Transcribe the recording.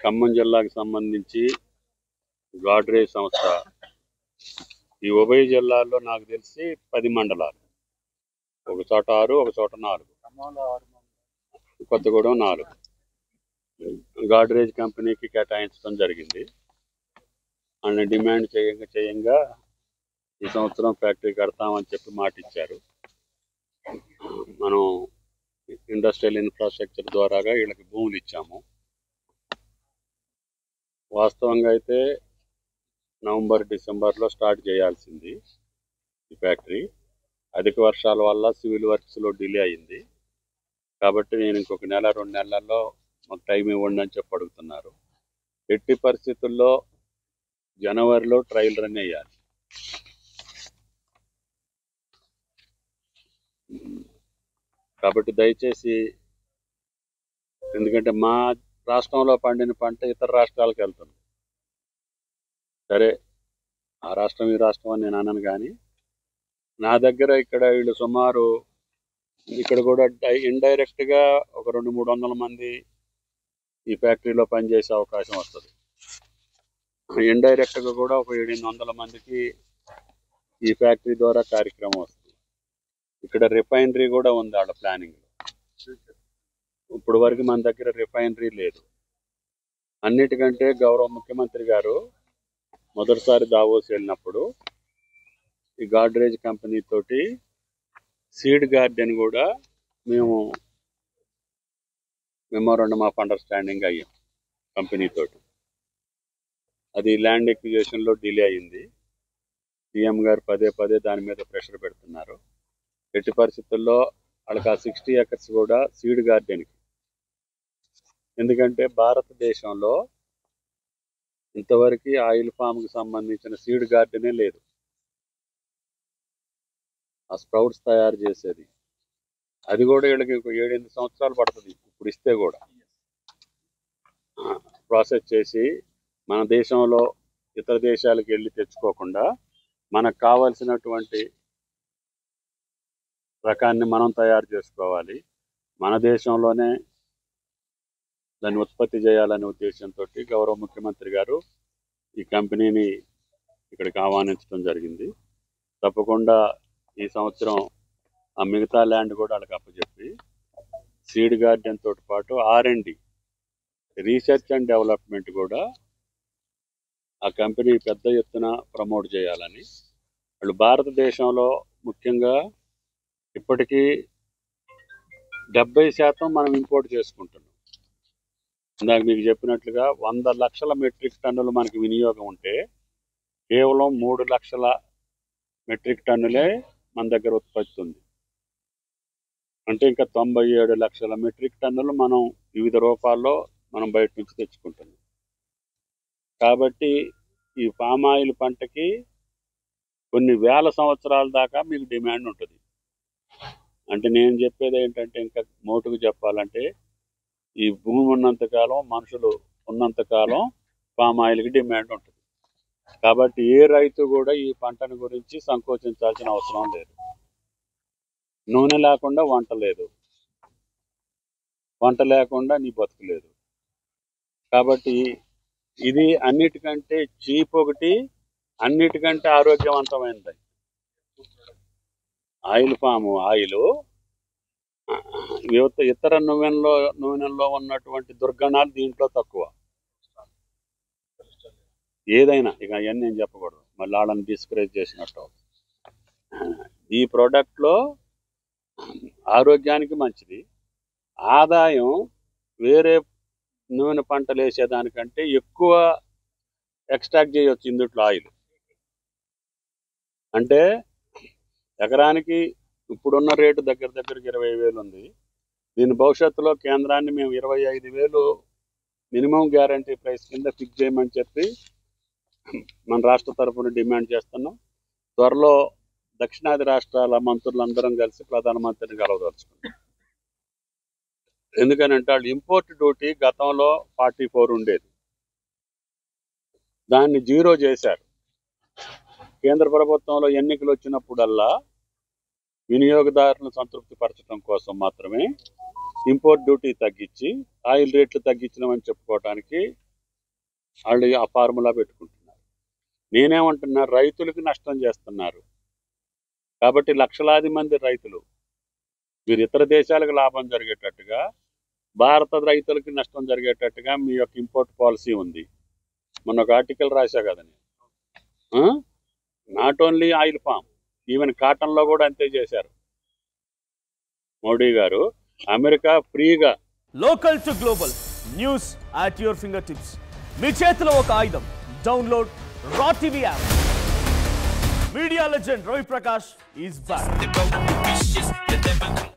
ఖమ్మం జిల్లాకు సంబంధించి గాడ్రేజ్ సంస్థ ఈ ఉభయ జిల్లాల్లో నాకు తెలిసి 10 మండలాలు, ఒక చోట 6, ఒక చోట 4, కొత్తగూడెం 4 గాడ్రేజ్ కంపెనీకి కేటాయించడం జరిగింది. ఆయన డిమాండ్ చేయంగా ఈ సంవత్సరం ఫ్యాక్టరీ కడతామని చెప్పి మాట ఇచ్చారు. మనం ఇండస్ట్రియల్ ఇన్ఫ్రాస్ట్రక్చర్ ద్వారాగా వీళ్ళకి భూములు ఇచ్చాము. వాస్తవంగా అయితే నవంబర్ డిసెంబర్లో స్టార్ట్ చేయాల్సింది ఈ ఫ్యాక్టరీ. అధిక వర్షాల వల్ల సివిల్ వర్క్స్లో డిలే అయింది. కాబట్టి నేను ఇంకొక నెల 2 నెలల్లో మాకు టైం ఇవ్వండి అని చెప్పి అడుగుతున్నారు. ఎట్టి పరిస్థితుల్లో జనవరిలో ట్రయల్ రన్ అయ్యాలి. కాబట్టి దయచేసి, ఎందుకంటే మా రాష్ట్రంలో పండిన పంట ఇతర రాష్ట్రాలకు వెళ్తుంది. సరే, ఆ రాష్ట్రం ఈ రాష్ట్రం అని నేను అన్నాను, కానీ నా దగ్గర ఇక్కడ వీళ్ళు సుమారు ఇక్కడ కూడా ఇండైరెక్ట్గా ఒక 200-300 మంది ఈ ఫ్యాక్టరీలో పనిచేసే అవకాశం వస్తుంది. ఇండైరెక్ట్గా కూడా ఒక 700-800 మందికి ఈ ఫ్యాక్టరీ ద్వారా కార్యక్రమం వస్తుంది. ఇక్కడ రిఫైనరీ కూడా ఉంది వాళ్ళ ప్లానింగ్లో. ఇప్పుడు వరకు మన దగ్గర రిఫైనరీ లేదు. అన్నిటికంటే గౌరవ ముఖ్యమంత్రి గారు మొదటిసారి దావోస్ వెళ్ళినప్పుడు ఈ గాడ్రేజ్ కంపెనీ తోటి సీడ్ గార్డెన్ కూడా మేము మెమోరాండమ్ ఆఫ్ అండర్స్టాండింగ్ అయ్యాం కంపెనీ తోటి. అది ల్యాండ్ ఎక్విజిషన్లో డిలే అయింది. సీఎం గారు పదే దాని మీద ప్రెషర్ పెడుతున్నారు. ఎట్టి పరిస్థితుల్లో వాళ్ళకి ఆ 60 acres కూడా సీడ్ గార్డెన్కి. ఎందుకంటే భారతదేశంలో ఇంతవరకు ఆయిల్ ఫామ్కి సంబంధించిన సీడ్ గార్డెనే లేదు. ఆ స్ప్రౌట్స్ తయారు చేసేది అది కూడా వీళ్ళకి 7-8 సంవత్సరాలు పడుతుంది. ఇప్పుడు ఇస్తే కూడా ప్రాసెస్ చేసి మన దేశంలో ఇతర దేశాలకు వెళ్ళి తెచ్చుకోకుండా మనకు కావాల్సినటువంటి రకాన్ని మనం తయారు చేసుకోవాలి. మన దేశంలోనే దాన్ని ఉత్పత్తి చేయాలనే ఉద్దేశంతో గౌరవ ముఖ్యమంత్రి గారు ఈ కంపెనీని ఇక్కడికి ఆహ్వానించడం జరిగింది. తప్పకుండా ఈ సంవత్సరం ఆ మిగతా ల్యాండ్ కూడా వాళ్ళకి అప్పచెప్పి సీడ్ గార్డెన్ తోటి పాటు R&D రీసెర్చ్ అండ్ డెవలప్మెంట్ కూడా ఆ కంపెనీ పెద్ద ఎత్తున ప్రమోట్ చేయాలని. వాళ్ళు భారతదేశంలో ముఖ్యంగా ఇప్పటికీ 70% మనం ఇంపోర్ట్ చేసుకుంటున్నాం. ఇందాక మీకు చెప్పినట్లుగా 100 లక్షల మెట్రిక్ టన్నులు మనకి వినియోగం ఉంటే కేవలం 3 లక్షల మెట్రిక్ టన్నులే మన దగ్గర ఉత్పత్తి ఉంది. అంటే ఇంకా 97 లక్షల మెట్రిక్ టన్నులు మనం వివిధ రూపాల్లో మనం బయట నుంచి తెచ్చుకుంటున్నాం. కాబట్టి ఈ పామ్ ఆయిల్ పంటకి కొన్ని వేల సంవత్సరాల దాకా మీకు డిమాండ్ ఉంటుంది. అంటే నేను చెప్పేది ఏంటంటే, ఇంకా మోటుకు చెప్పాలంటే, ఈ భూమి ఉన్నంతకాలం, మనుషులు ఉన్నంతకాలం పామ్ ఆయిల్కి డిమాండ్ ఉంటుంది. కాబట్టి ఏ రైతు కూడా ఈ పంటను గురించి సంకోచించాల్సిన అవసరం లేదు. నూనె లేకుండా వంట లేదు, వంట లేకుండా నీ బతుకు లేదు. కాబట్టి ఇది అన్నిటికంటే చీప్ ఒకటి, అన్నిటికంటే ఆరోగ్యవంతమైనది. ఆయిల్ పాము ఆయిల్ ఇతర నూనెల్లో ఉన్నటువంటి దుర్గణాలు దీంట్లో తక్కువ. ఏదైనా ఇక అవన్నీ నేను చెప్పకూడదు, మళ్ళీ వాళ్ళని డిస్కరేజ్ చేసినట్టు. ఈ ప్రోడక్ట్లో ఆరోగ్యానికి మంచిది, ఆదాయం వేరే నూనె పంటలు వేసేదానికంటే ఎక్కువ ఎక్స్ట్రాక్ట్ చేయవచ్చు ఇందుట్లో ఆయిల్. అంటే ఎకరానికి ఇప్పుడున్న రేటు దగ్గరికి 20,000 ఉంది. దీని భవిష్యత్తులో కేంద్రాన్ని మేము 25,000 మినిమం గ్యారంటీ ప్రైస్ కింద ఫిక్స్ చేయమని చెప్పి మన రాష్ట్ర తరఫున డిమాండ్ చేస్తున్నాం. త్వరలో దక్షిణాది రాష్ట్రాల మంత్రులందరం కలిసి ప్రధానమంత్రిని కలవదలుచుకున్నాం. ఎందుకనంటే వాళ్ళు ఇంపోర్ట్ డ్యూటీ గతంలో 44 ఉండేది, దాన్ని 0 చేశారు. కేంద్ర ప్రభుత్వంలో ఎన్నికలు వచ్చినప్పుడల్లా వినియోగదారులను సంతృప్తి పరచడం కోసం మాత్రమే ఇంపోర్ట్ డ్యూటీ తగ్గించి ఆయిల్ రేట్లు తగ్గించినామని చెప్పుకోవడానికి వాళ్ళు ఆ ఫార్ములా పెట్టుకుంటున్నారు. నేనేమంటున్నా, రైతులకు నష్టం చేస్తున్నారు. కాబట్టి లక్షలాది మంది రైతులు మీరు ఇతర దేశాలకు లాభం జరిగేటట్టుగా భారత రైతులకి నష్టం జరిగేటట్టుగా మీ యొక్క ఇంపోర్ట్ పాలసీ ఉంది. మొన్న ఒక ఆర్టికల్ రాశా కదా నేను. Not only oil palm, even కాటన్లో కూడా అంతే చేశారు మోడీ గారు. అమెరికా ఫ్రీగా local to global news at your fingertips. మీ చేతిలో ఒక ఆయుధం. Download R TV app. Media legend Ravi Prakash is back.